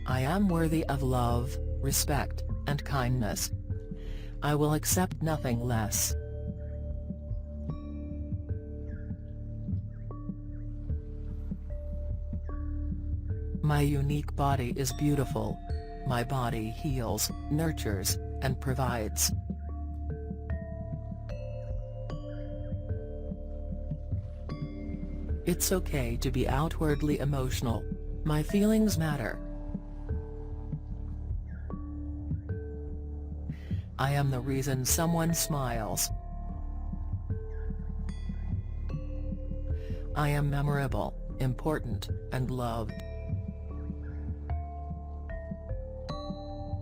I am worthy of love, respect, and kindness. I will accept nothing less. My unique body is beautiful. My body heals, nurtures, and provides. It's okay to be outwardly emotional. My feelings matter. I am the reason someone smiles. I am memorable, important, and loved.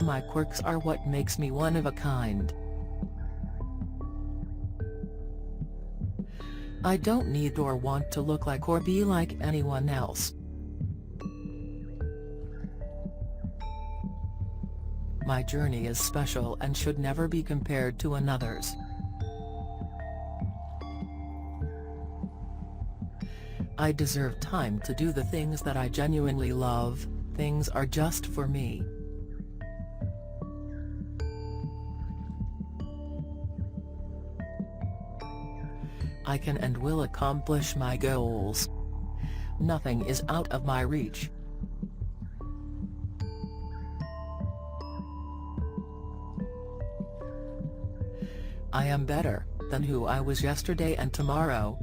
My quirks are what makes me one of a kind. I don't need or want to look like or be like anyone else. My journey is special and should never be compared to another's. I deserve time to do the things that I genuinely love. Things are just for me. I can and will accomplish my goals. Nothing is out of my reach. I am better than who I was yesterday, and tomorrow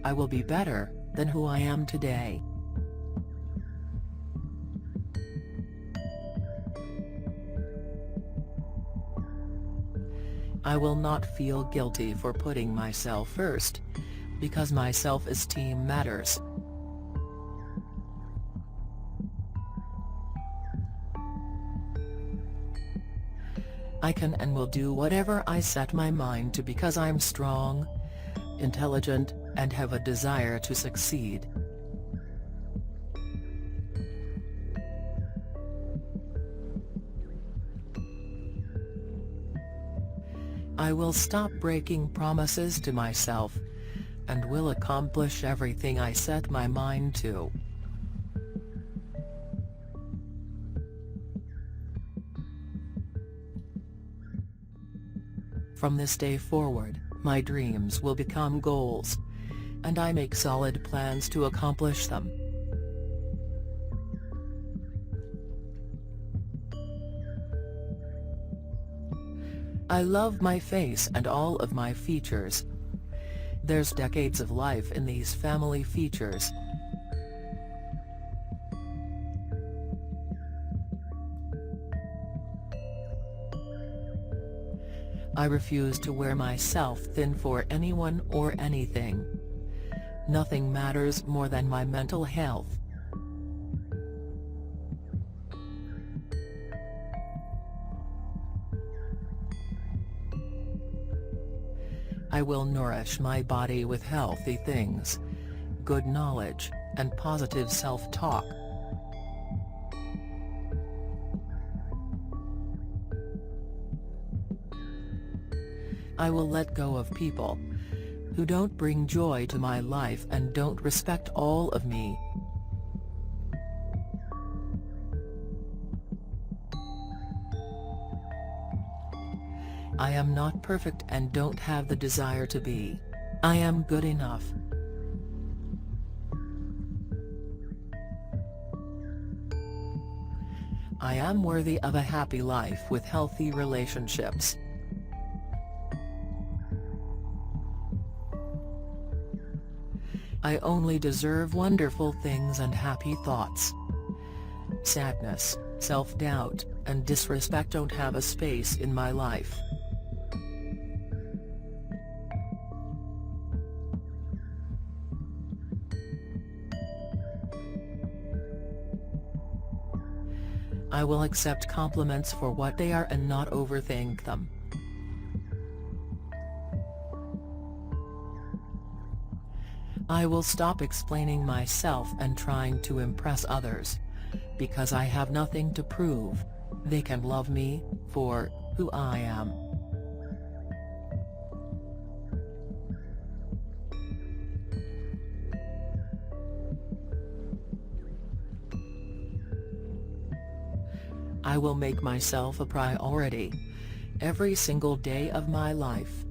I will be better than who I am today. I will not feel guilty for putting myself first, because my self-esteem matters. I can and will do whatever I set my mind to because I'm strong, intelligent, and have a desire to succeed. I will stop breaking promises to myself, and will accomplish everything I set my mind to. From this day forward, my dreams will become goals, and I make solid plans to accomplish them. I love my face and all of my features. There's decades of life in these family features. I refuse to wear myself thin for anyone or anything. Nothing matters more than my mental health. I will nourish my body with healthy things, good knowledge, and positive self-talk. I will let go of people who don't bring joy to my life and don't respect all of me. I am not perfect and don't have the desire to be. I am good enough. I am worthy of a happy life with healthy relationships. I only deserve wonderful things and happy thoughts. Sadness, self-doubt, and disrespect don't have a space in my life. I will accept compliments for what they are and not overthink them. I will stop explaining myself and trying to impress others, because I have nothing to prove. They can love me for who I am. I will make myself a priority every single day of my life.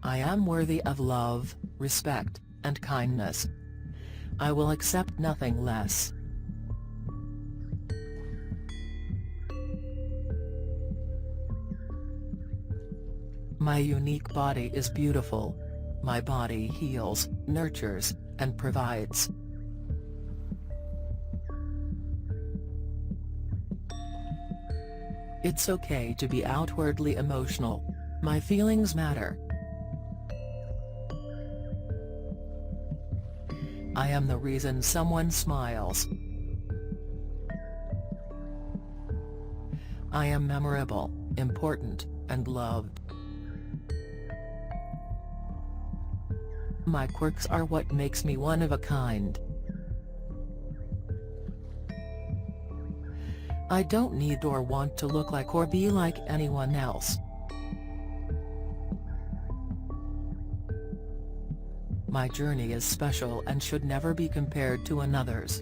I am worthy of love, respect, and kindness. I will accept nothing less. My unique body is beautiful. My body heals, nurtures, and provides. It's okay to be outwardly emotional. My feelings matter. I am the reason someone smiles. I am memorable, important, and loved. My quirks are what makes me one of a kind. I don't need or want to look like or be like anyone else. My journey is special and should never be compared to another's.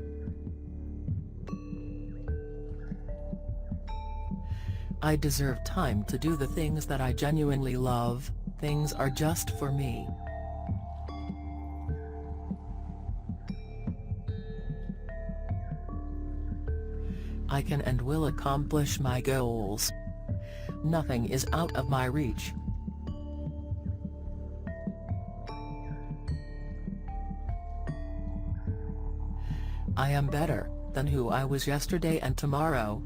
I deserve time to do the things that I genuinely love. Things are just for me. I can and will accomplish my goals. Nothing is out of my reach. I am better than who I was yesterday, and tomorrow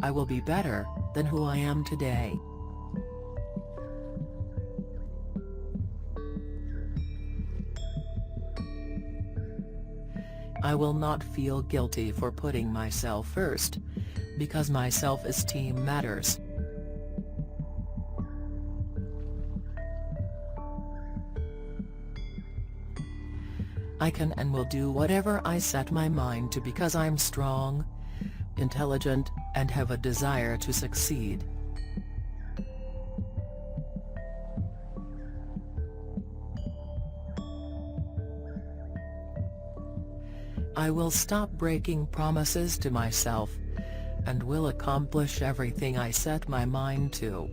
I will be better than who I am today. I will not feel guilty for putting myself first, because my self-esteem matters. I can and will do whatever I set my mind to because I'm strong, intelligent, and have a desire to succeed. I will stop breaking promises to myself, and will accomplish everything I set my mind to.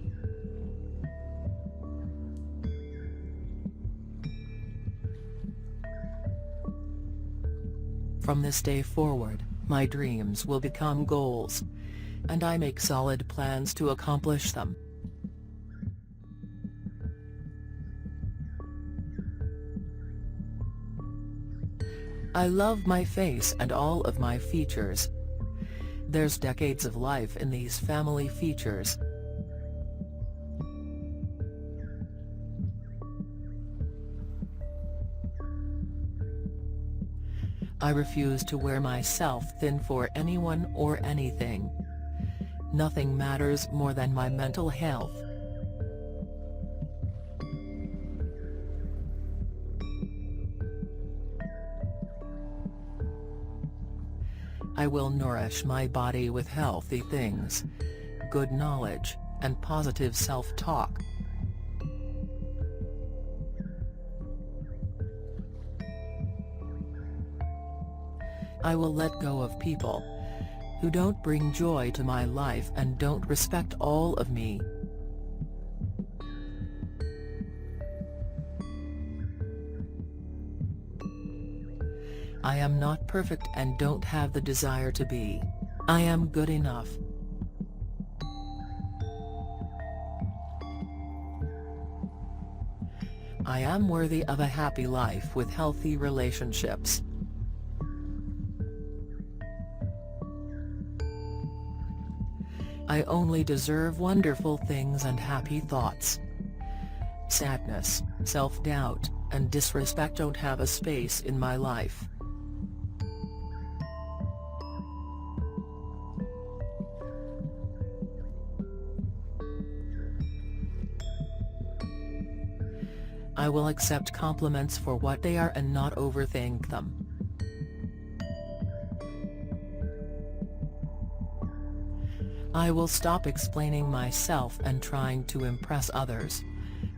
From this day forward, my dreams will become goals, and I make solid plans to accomplish them. I love my face and all of my features. There's decades of life in these family features. I refuse to wear myself thin for anyone or anything. Nothing matters more than my mental health. I will nourish my body with healthy things, good knowledge, and positive self-talk. I will let go of people who don't bring joy to my life and don't respect all of me. I am not perfect and don't have the desire to be. I am good enough. I am worthy of a happy life with healthy relationships. I only deserve wonderful things and happy thoughts. Sadness, self-doubt, and disrespect don't have a space in my life. I will accept compliments for what they are and not overthink them. I will stop explaining myself and trying to impress others,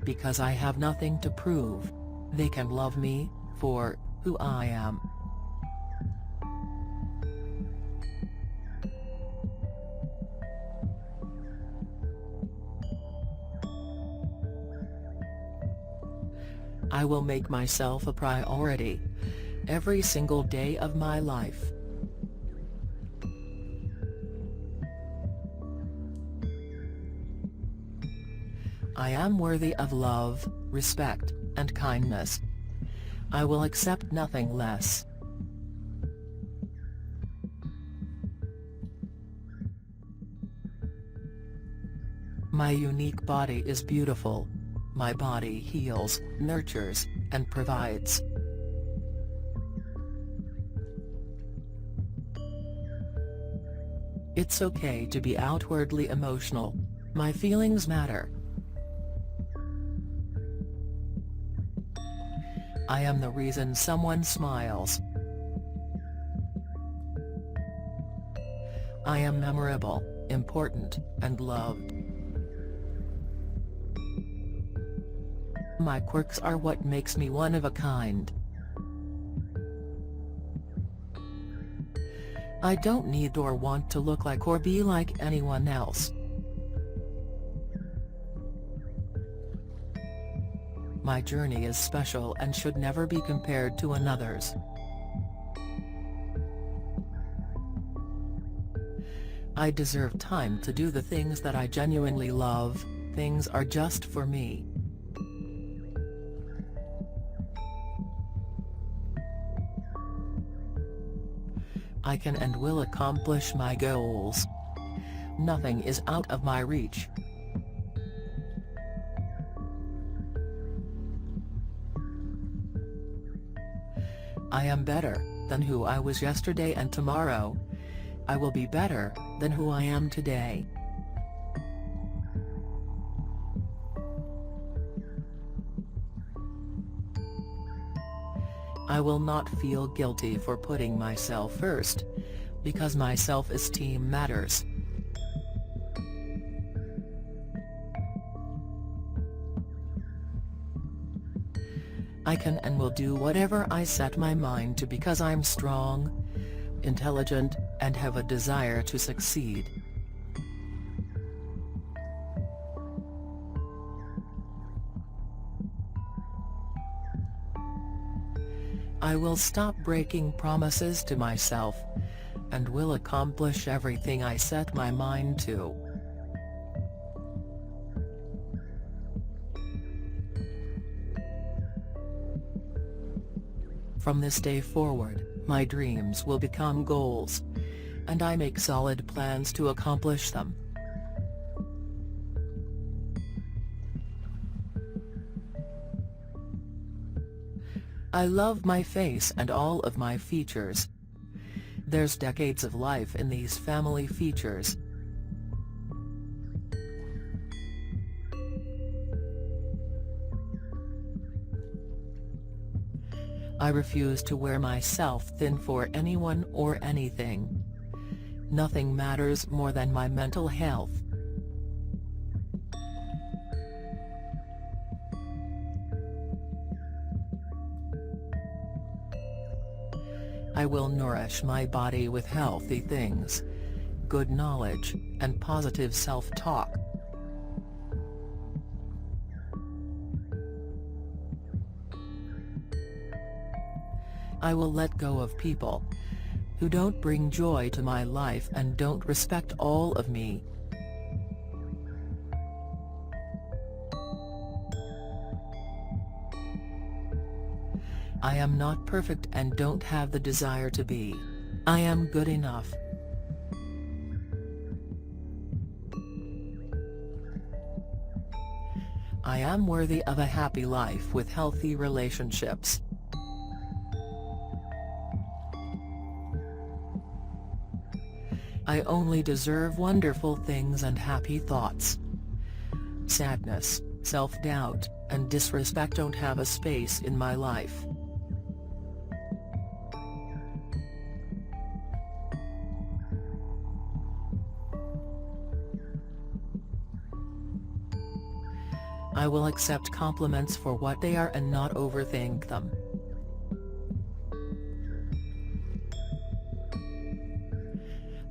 because I have nothing to prove. They can love me for who I am. I will make myself a priority every single day of my life. I am worthy of love, respect, and kindness. I will accept nothing less. My unique body is beautiful. My body heals, nurtures, and provides. It's okay to be outwardly emotional. My feelings matter. I am the reason someone smiles. I am memorable, important, and loved. My quirks are what makes me one of a kind. I don't need or want to look like or be like anyone else. My journey is special and should never be compared to another's. I deserve time to do the things that I genuinely love. Things are just for me. I can and will accomplish my goals. Nothing is out of my reach. I am better than who I was yesterday, and tomorrow I will be better than who I am today. I will not feel guilty for putting myself first, because my self-esteem matters. I can and will do whatever I set my mind to because I'm strong, intelligent, and have a desire to succeed. I will stop breaking promises to myself, and will accomplish everything I set my mind to. From this day forward, my dreams will become goals, and I make solid plans to accomplish them. I love my face and all of my features. There's decades of life in these family features. I refuse to wear myself thin for anyone or anything. Nothing matters more than my mental health. I will nourish my body with healthy things, good knowledge, and positive self-talk. I will let go of people who don't bring joy to my life and don't respect all of me. I am not perfect and don't have the desire to be. I am good enough. I am worthy of a happy life with healthy relationships. I only deserve wonderful things and happy thoughts. Sadness, self-doubt, and disrespect don't have a space in my life. I will accept compliments for what they are and not overthink them.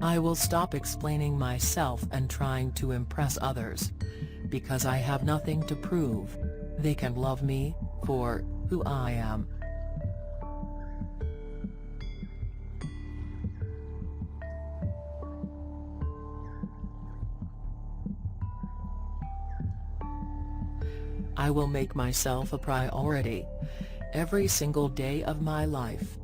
I will stop explaining myself and trying to impress others, because I have nothing to prove. They can love me for who I am. I will make myself a priority every single day of my life.